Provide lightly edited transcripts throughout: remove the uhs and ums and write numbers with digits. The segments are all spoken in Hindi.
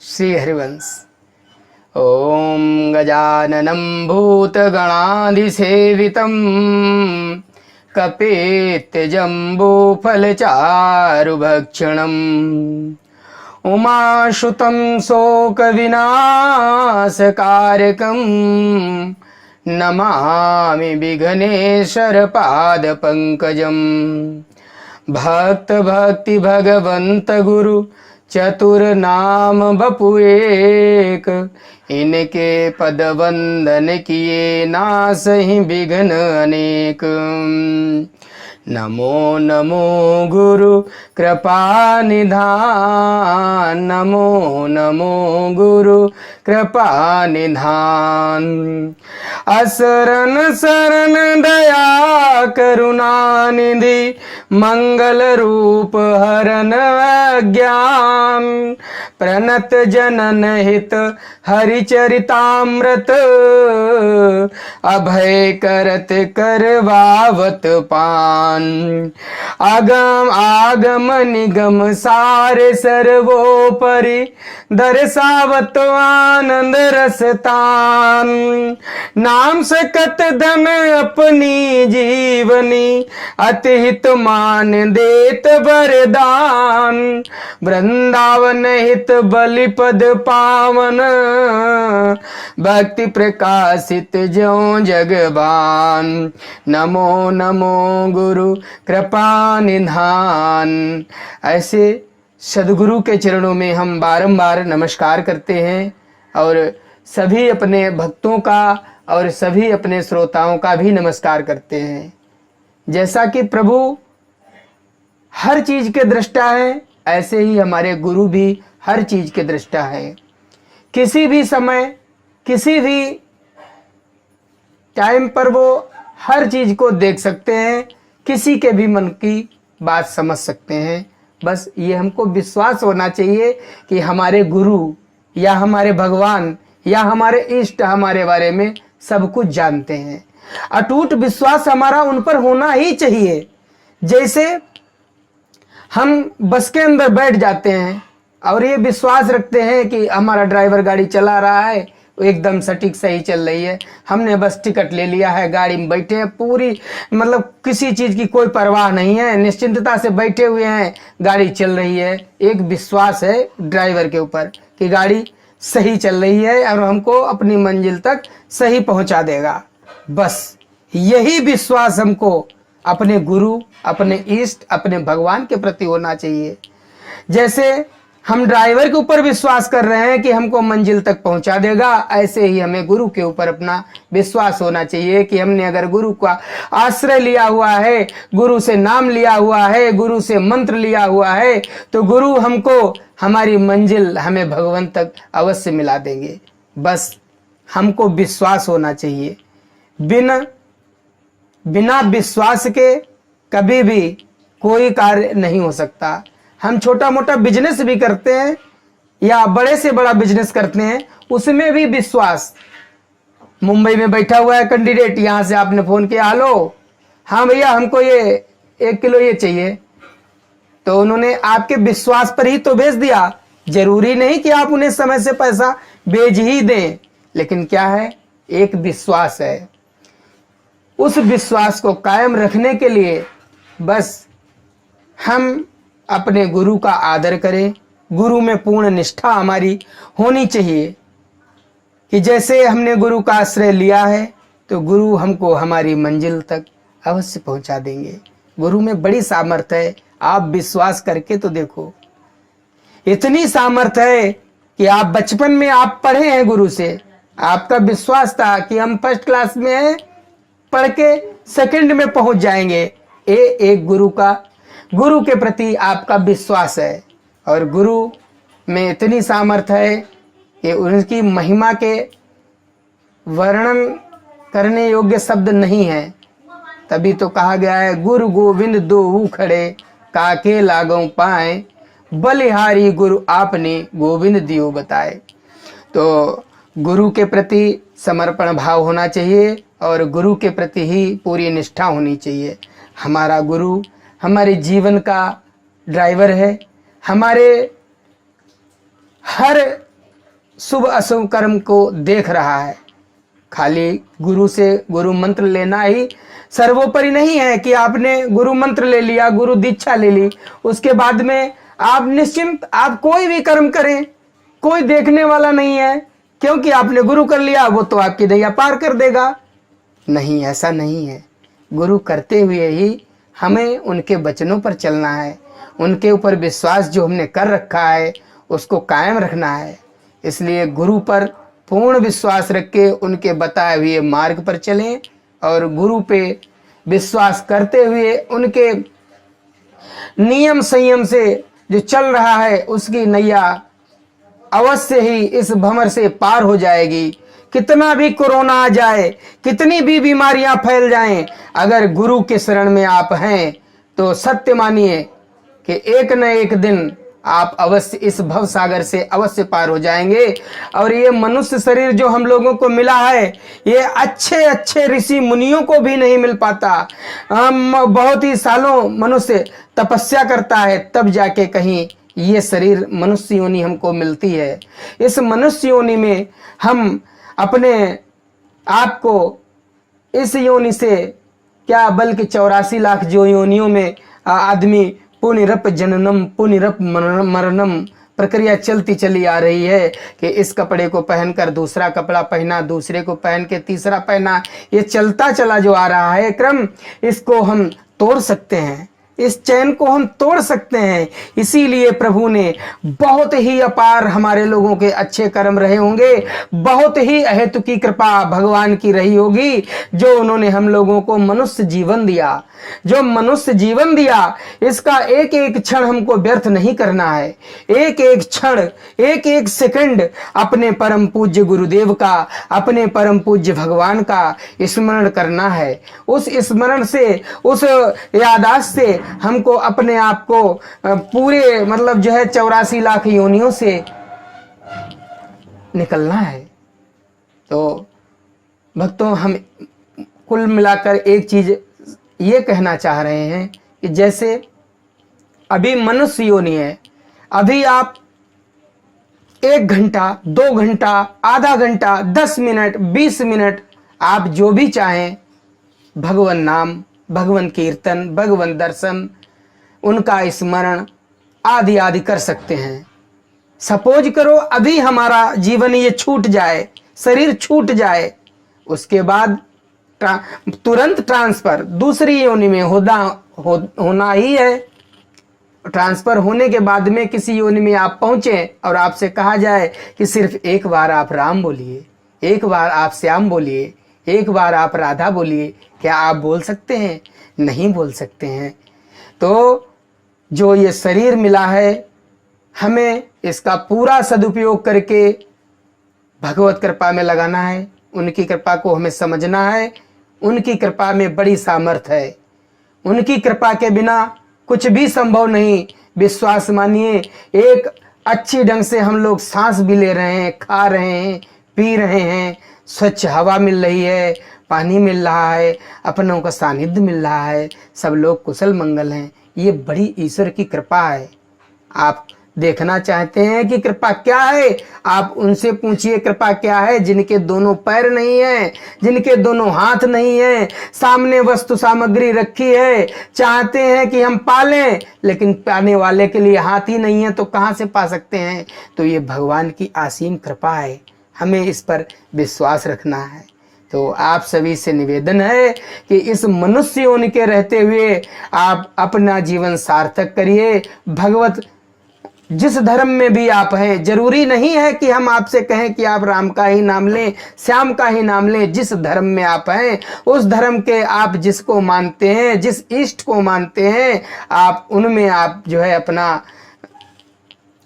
श्री हरिवंश। ओम गजाननं भूतगणाधिसेवितं कपेत्यजम्बूफलचारुभक्षणम् उमासुतं शोकविनाशकारकं नमामि विघ्नेश्वरपादपङ्कजम्। भक्त भक्ति भगवंत गुरु चतुर नाम बपु एक, इनके पद वंदन किए नासहि विघ्न अनेक। नमो नमो गुरु कृपा निधान, नमो नमो गुरु कृपा निधान। असरन शरण दया करुणा निधि, मंगल रूप हरन अज्ञान। प्रणत जनन हित हरिचरितामृत, अभय करत करवावत पान। आगम आगम निगम सारे सर्वोपरि, दर्शावत आनंद रसतान। नाम सकत धन अपनी जीवनी, अतिहित मान देत वरदान। वृंदावन हित बलिपद पावन, भक्ति प्रकाशित ज्यों जगबान। नमो नमो गुरु कृपा निधान। ऐसे सदगुरु के चरणों में हम बारंबार नमस्कार करते हैं और सभी अपने भक्तों का और सभी अपने श्रोताओं का भी नमस्कार करते हैं। जैसा कि प्रभु हर चीज के दृष्टा है, ऐसे ही हमारे गुरु भी हर चीज के दृष्टा है। किसी भी समय किसी भी टाइम पर वो हर चीज को देख सकते हैं, किसी के भी मन की बात समझ सकते हैं। बस ये हमको विश्वास होना चाहिए कि हमारे गुरु या हमारे भगवान या हमारे इष्ट हमारे बारे में सब कुछ जानते हैं। अटूट विश्वास हमारा उन पर होना ही चाहिए। जैसे हम बस के अंदर बैठ जाते हैं और ये विश्वास रखते हैं कि हमारा ड्राइवर गाड़ी चला रहा है, एकदम सटीक सही चल रही है। हमने बस टिकट ले लिया है, गाड़ी में बैठे हैं, पूरी मतलब किसी चीज की कोई परवाह नहीं है, निश्चिंतता से बैठे हुए हैं, गाड़ी चल रही है। एक विश्वास है ड्राइवर के ऊपर कि गाड़ी सही चल रही है और हमको अपनी मंजिल तक सही पहुंचा देगा। बस यही विश्वास हमको अपने गुरु, अपने इष्ट, अपने भगवान के प्रति होना चाहिए। जैसे हम ड्राइवर के ऊपर विश्वास कर रहे हैं कि हमको मंजिल तक पहुंचा देगा, ऐसे ही हमें गुरु के ऊपर अपना विश्वास होना चाहिए कि हमने अगर गुरु का आश्रय लिया हुआ है, गुरु से नाम लिया हुआ है, गुरु से मंत्र लिया हुआ है, तो गुरु हमको हमारी मंजिल हमें भगवान तक अवश्य मिला देंगे। बस हमको विश्वास होना चाहिए। बिना विश्वास के कभी भी कोई कार्य नहीं हो सकता। हम छोटा मोटा बिजनेस भी करते हैं या बड़े से बड़ा बिजनेस करते हैं, उसमें भी विश्वास। मुंबई में बैठा हुआ है कैंडिडेट, यहां से आपने फोन किया, हेलो हाँ भैया हमको ये 1 किलो ये चाहिए, तो उन्होंने आपके विश्वास पर ही तो भेज दिया। जरूरी नहीं कि आप उन्हें समय से पैसा भेज ही दें, लेकिन क्या है, एक विश्वास है। उस विश्वास को कायम रखने के लिए बस हम अपने गुरु का आदर करें। गुरु में पूर्ण निष्ठा हमारी होनी चाहिए कि जैसे हमने गुरु का आश्रय लिया है तो गुरु हमको हमारी मंजिल तक अवश्य पहुंचा देंगे। गुरु में बड़ी सामर्थ्य है, आप विश्वास करके तो देखो। इतनी सामर्थ्य है कि आप बचपन में आप पढ़े हैं गुरु से, आपका विश्वास था कि हम फर्स्ट क्लास में हैं, पढ़ के सेकंड में पहुंच जाएंगे। एक गुरु के प्रति आपका विश्वास है और गुरु में इतनी सामर्थ्य है कि उनकी महिमा के वर्णन करने योग्य शब्द नहीं है। तभी तो कहा गया है, गुरु गोविंद दोहु खड़े, काके लागों पाए, बलिहारी गुरु आपने गोविंद दियो बताए। तो गुरु के प्रति समर्पण भाव होना चाहिए और गुरु के प्रति ही पूरी निष्ठा होनी चाहिए। हमारा गुरु हमारे जीवन का ड्राइवर है, हमारे हर शुभ अशुभ कर्म को देख रहा है। खाली गुरु से गुरु मंत्र लेना ही सर्वोपरि नहीं है कि आपने गुरु मंत्र ले लिया, गुरु दीक्षा ले ली, उसके बाद में आप निश्चिंत आप कोई भी कर्म करें, कोई देखने वाला नहीं है, क्योंकि आपने गुरु कर लिया, वो तो आपकी नैया पार कर देगा। नहीं, ऐसा नहीं है। गुरु करते हुए ही हमें उनके वचनों पर चलना है, उनके ऊपर विश्वास जो हमने कर रखा है उसको कायम रखना है। इसलिए गुरु पर पूर्ण विश्वास रख के उनके बताए हुए मार्ग पर चलें और गुरु पे विश्वास करते हुए उनके नियम संयम से जो चल रहा है उसकी नैया अवश्य ही इस भंवर से पार हो जाएगी। कितना भी कोरोना आ जाए, कितनी भी बीमारियां फैल जाएं, अगर गुरु के शरण में आप हैं तो सत्य मानिए कि एक न एक दिन आप अवश्य इस भव सागर से अवश्य पार हो जाएंगे। और ये मनुष्य शरीर जो हम लोगों को मिला है, ये अच्छे अच्छे ऋषि मुनियों को भी नहीं मिल पाता। बहुत ही सालों मनुष्य तपस्या करता है तब जाके कहीं ये शरीर मनुष्य योनि हमको मिलती है। इस मनुष्य योनि में हम अपने आप को इस योनि से क्या बल्कि 84 लाख जो योनियों में आदमी पुनरप जननम पुनरप मरणम प्रक्रिया चलती चली आ रही है कि इस कपड़े को पहनकर दूसरा कपड़ा पहना, दूसरे को पहन के तीसरा पहना, ये चलता चला जो आ रहा है क्रम, इसको हम तोड़ सकते हैं, इस चैन को हम तोड़ सकते हैं। इसीलिए प्रभु ने बहुत ही अपार हमारे लोगों के अच्छे कर्म रहे होंगे, बहुत ही अहेतु की कृपा भगवान की रही होगी, जो उन्होंने हम लोगों को मनुष्य जीवन दिया। जो मनुष्य जीवन दिया, इसका एक एक क्षण हमको व्यर्थ नहीं करना है। एक एक क्षण, एक एक सेकंड अपने परम पूज्य गुरुदेव का, अपने परम पूज्य भगवान का स्मरण करना है। उस स्मरण से, उस यादाश्त से हमको अपने आप को पूरे मतलब जो है 84 लाख योनियों से निकलना है। तो भक्तों, हम कुल मिलाकर एक चीज ये कहना चाह रहे हैं कि जैसे अभी मनुष्य योनि है, अभी आप 1 घंटा, 2 घंटा, आधा घंटा, 10 मिनट, 20 मिनट, आप जो भी चाहें भगवान नाम, भगवान कीर्तन, भगवान दर्शन, उनका स्मरण आदि आदि कर सकते हैं। सपोज करो अभी हमारा जीवन ये छूट जाए, शरीर छूट जाए, उसके बाद तुरंत ट्रांसफर दूसरी योनि में होना ही है। ट्रांसफर होने के बाद में किसी योनि में आप पहुंचे और आपसे कहा जाए कि सिर्फ एक बार आप राम बोलिए, एक बार आप श्याम बोलिए, एक बार आप राधा बोलिए, क्या आप बोल सकते हैं? नहीं बोल सकते हैं। तो जो ये शरीर मिला है, हमें इसका पूरा सदुपयोग करके भगवत कृपा में लगाना है। उनकी कृपा को हमें समझना है। उनकी कृपा में बड़ी सामर्थ्य है। उनकी कृपा के बिना कुछ भी संभव नहीं। विश्वास मानिए, एक अच्छी ढंग से हम लोग सांस भी ले रहे हैं, खा रहे हैं, पी रहे हैं, स्वच्छ हवा मिल रही है, पानी मिल रहा है, अपनों का सानिध्य मिल रहा है, सब लोग कुशल मंगल हैं। ये बड़ी ईश्वर की कृपा है। आप देखना चाहते हैं कि कृपा क्या है, आप उनसे पूछिए कृपा क्या है जिनके दोनों पैर नहीं है, जिनके दोनों हाथ नहीं है, सामने वस्तु सामग्री रखी है, चाहते हैं कि हम पालें, लेकिन पाने वाले के लिए हाथ ही नहीं है तो कहाँ से पा सकते हैं। तो ये भगवान की असीम कृपा है, हमें इस पर विश्वास रखना है। तो आप सभी से निवेदन है कि इस मनुष्य योनि के रहते हुए आप अपना जीवन सार्थक करिए। भगवत जिस धर्म में भी आप हैं, जरूरी नहीं है कि हम आपसे कहें कि आप राम का ही नाम लें, श्याम का ही नाम लें। जिस धर्म में आप हैं, उस धर्म के आप जिसको मानते हैं, जिस इष्ट को मानते हैं, आप उनमें आप जो है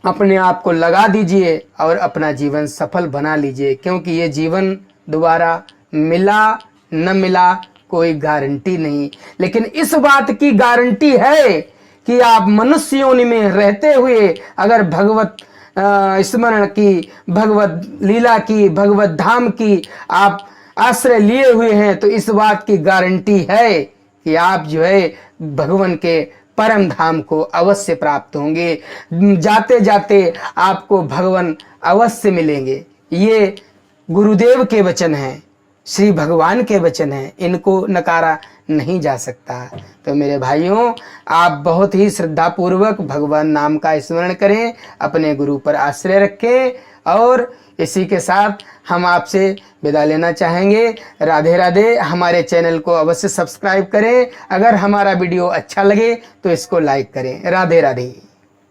अपने आप को लगा दीजिए और अपना जीवन सफल बना लीजिए। क्योंकि ये जीवन दोबारा मिला न मिला कोई गारंटी नहीं, लेकिन इस बात की गारंटी है कि आप मनुष्य योनि में रहते हुए अगर भगवत स्मरण की, भगवत लीला की, भगवत धाम की आप आश्रय लिए हुए हैं, तो इस बात की गारंटी है कि आप जो है भगवान के परम धाम को अवश्य प्राप्त होंगे। जाते जाते आपको भगवान अवश्य मिलेंगे। ये गुरुदेव के वचन हैं, श्री भगवान के वचन हैं, इनको नकारा नहीं जा सकता। तो मेरे भाइयों, आप बहुत ही श्रद्धा पूर्वक भगवान नाम का स्मरण करें, अपने गुरु पर आश्रय रखें। और इसी के साथ हम आपसे विदा लेना चाहेंगे। राधे राधे। हमारे चैनल को अवश्य सब्सक्राइब करें। अगर हमारा वीडियो अच्छा लगे तो इसको लाइक करें। राधे राधे।